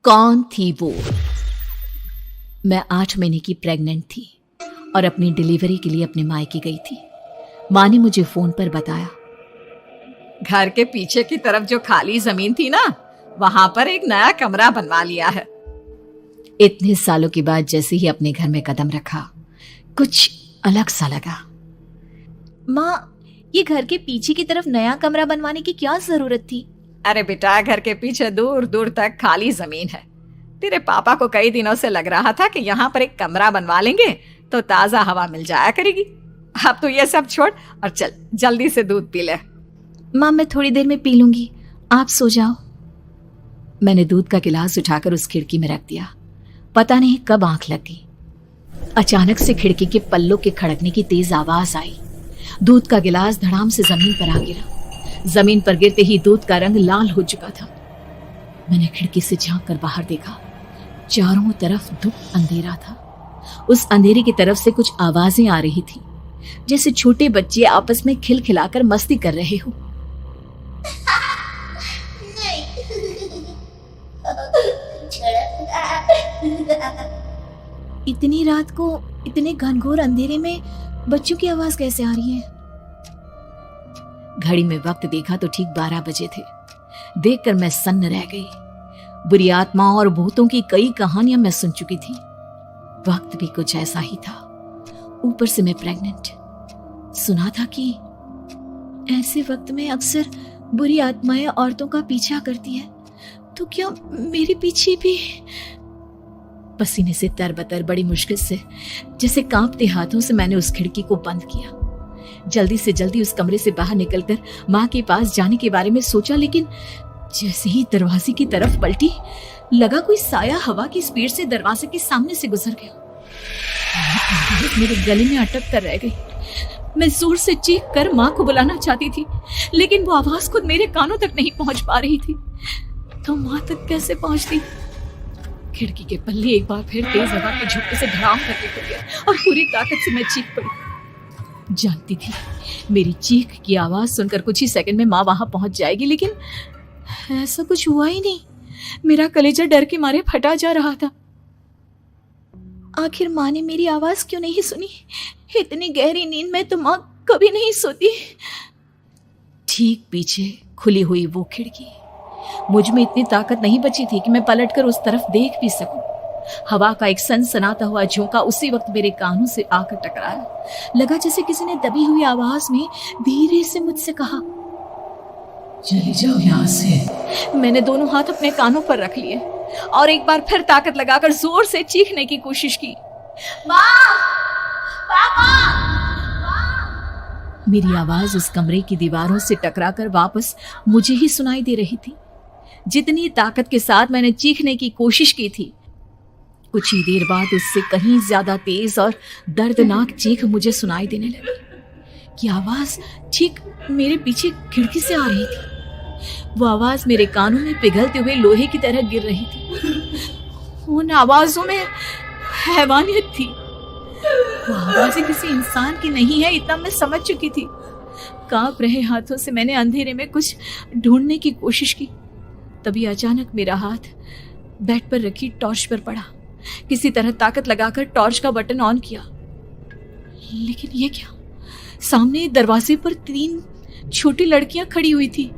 कौन थी वो? मैं 8 महीने की प्रेग्नेंट थी और अपनी डिलीवरी के लिए अपने मायके गई थी। माँ ने मुझे फोन पर बताया, घर के पीछे की तरफ जो खाली जमीन थी ना, वहां पर एक नया कमरा बनवा लिया है। इतने सालों के बाद जैसे ही अपने घर में कदम रखा, कुछ अलग सा लगा। माँ, ये घर के पीछे की तरफ नया कमरा बनवाने की क्या जरूरत थी? अरे बेटा, घर के पीछे दूर दूर तक खाली जमीन है। तेरे पापा को कई दिनों से लग रहा था कि यहाँ पर एक कमरा बनवा लेंगे तो ताजा हवा मिल जाया करेगी। अब तो ये सब छोड़ और चल जल्दी से दूध पी ले। माँ, मैं थोड़ी देर में पी लूंगी, आप सो जाओ। मैंने दूध का गिलास उठाकर उस खिड़की में रख दिया। पता नहीं कब आंख लग गई। अचानक से खिड़की के पल्लों के खड़कने की तेज आवाज आई। दूध का गिलास धड़ाम से जमीन पर आ गिरा। जमीन पर गिरते ही दूध का रंग लाल हो चुका था। मैंने खिड़की से झांक कर बाहर देखा। चारों तरफ धुप अंधेरा था। उस अंधेरे की तरफ से कुछ आवाजें आ रही थी, जैसे छोटे बच्चे आपस में खिलखिलाकर मस्ती कर रहे हो। इतनी रात को इतने घनघोर अंधेरे में बच्चों की आवाज कैसे आ रही है? घड़ी में वक्त देखा तो ठीक 12 बजे थे। देखकर मैं सन्न रह गई। बुरी आत्माओं और भूतों की कई कहानियां मैं सुन चुकी थी। वक्त भी कुछ ऐसा ही था। ऊपर से मैं प्रेग्नेंट। सुना था कि ऐसे वक्त में अक्सर बुरी आत्माएं औरतों का पीछा करती है, तो क्या मेरे पीछे भी? पसीने से तरबतर बड़ी मुश्किल से, जैसे कांपते हाथों से मैंने उस खिड़की को बंद किया। जल्दी से जल्दी उस कमरे से बाहर निकलकर माँ के पास जाने के बारे में सोचा, लेकिन जैसे ही दरवाजे की तरफ पलटी, लगा कोई साया हवा की स्पीड से दरवाजे के सामने से गुजर गया। मेरे गले में अटक कर रह गई। मैं जोर से चीख कर माँ को बुलाना चाहती थी, लेकिन वो आवाज खुद मेरे कानों तक नहीं पहुंच पा रही थी। तो माँ तक कैसे पहुंचती? खिड़की के पल्ले एक बार फिर तेज हवा के झोंके से धड़ाम करके खुल गया और पूरी ताकत से मैं चीख पड़ी। जानती थी मेरी चीख की आवाज सुनकर कुछ ही सेकंड में माँ वहां पहुंच जाएगी, लेकिन ऐसा कुछ हुआ ही नहीं। मेरा कलेजा डर के मारे फटा जा रहा था। आखिर माँ ने मेरी आवाज क्यों नहीं सुनी? इतनी गहरी नींद में तो माँ कभी नहीं सोती। ठीक पीछे खुली हुई वो खिड़की। मुझ में इतनी ताकत नहीं बची थी कि मैं पलटकर उस तरफ देख भी सकूं। हवा का एक सनसनाता हुआ झोंका उसी वक्त मेरे कानों से आकर टकराया। लगा जैसे किसी ने दबी हुई आवाज में धीरे से मुझसे कहा, चली जाओ यहाँ से। मैंने दोनों हाथ अपने कानों पर रख लिए और एक बार फिर ताकत लगाकर जोर से चीखने की कोशिश की। माँ! पापा! मेरी आवाज उस कमरे की दीवारों से टकराकर वापस मुझे ही सुनाई दे रही थी। जितनी ताकत के साथ मैंने चीखने की कोशिश की थी, कुछ ही देर बाद उससे कहीं ज्यादा तेज और दर्दनाक चीख मुझे सुनाई देने लगी। कि आवाज ठीक मेरे पीछे खिड़की से आ रही थी। वो आवाज मेरे कानों में पिघलते हुए लोहे की तरह गिर रही थी। उन आवाजों में हैवानियत थी। वो आवाजें किसी इंसान की नहीं है, इतना मैं समझ चुकी थी। कांप रहे हाथों से मैंने अंधेरे में कुछ ढूंढने की कोशिश की। तभी अचानक मेरा हाथ बेड पर रखी टॉर्च पर पड़ा। किसी तरह ताकत लगाकर टॉर्च का बटन ऑन किया, लेकिन ये क्या? सामने दरवाजे पर 3 छोटी लड़कियां खड़ी हुई थी।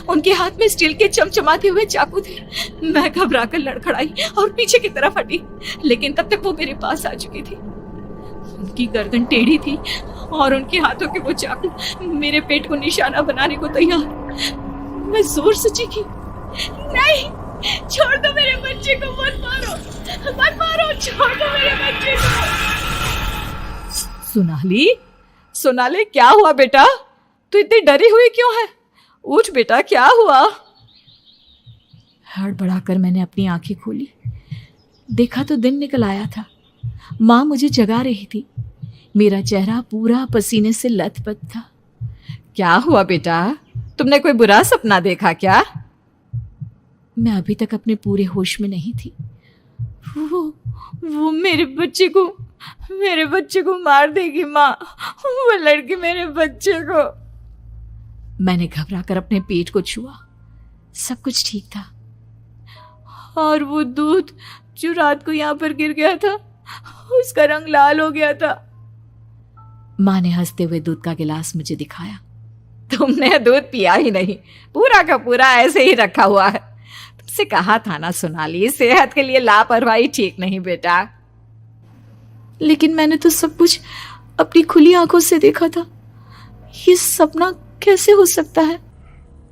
उनके हाथ में स्टील के चमचमाते हुए चाकू थे। मैं घबराकर लड़खड़ाई और पीछे की तरफ हटी, लेकिन तब तक वो मेरे पास आ चुकी थी। उनकी गर्दन टेढ़ी थी और उनके हाथों के वो चाकू मेरे पेट को निशाना बनाने को तैयार। मैं जोर से चीखी, नहीं, छोड़ दो मेरे बच्चे को, मत मारो, मत मारो, छोड़ दो मेरे बच्चे को। सोनाली, सोनाली, क्या हुआ बेटा? तू इतनी डरी हुई क्यों है? उठ बेटा, क्या हुआ? हड़बड़ाकर मैंने अपनी आंखें खोली। देखा तो दिन निकल आया था। माँ मुझे जगा रही थी। मेरा चेहरा पूरा पसीने से लथपथ था। क्या हुआ बेटा? तुमने कोई बुरा सपना देखा क्या? मैं अभी तक अपने पूरे होश में नहीं थी। वो मेरे बच्चे को मार देगी माँ। वो लड़की मेरे बच्चे को। मैंने घबराकर अपने पेट को छुआ। सब कुछ ठीक था और वो दूध जो रात को यहाँ पर गिर गया था उसका रंग लाल हो गया था। माँ ने हंसते हुए दूध का गिलास मुझे दिखाया। तुमने दूध पिया ही नहीं, पूरा का पूरा ऐसे ही रखा हुआ है। तुमसे कहा था ना सोनाली, सेहत के लिए लापरवाही ठीक नहीं बेटा। लेकिन मैंने तो सब कुछ अपनी खुली आंखों से देखा था। ये सपना कैसे हो सकता है?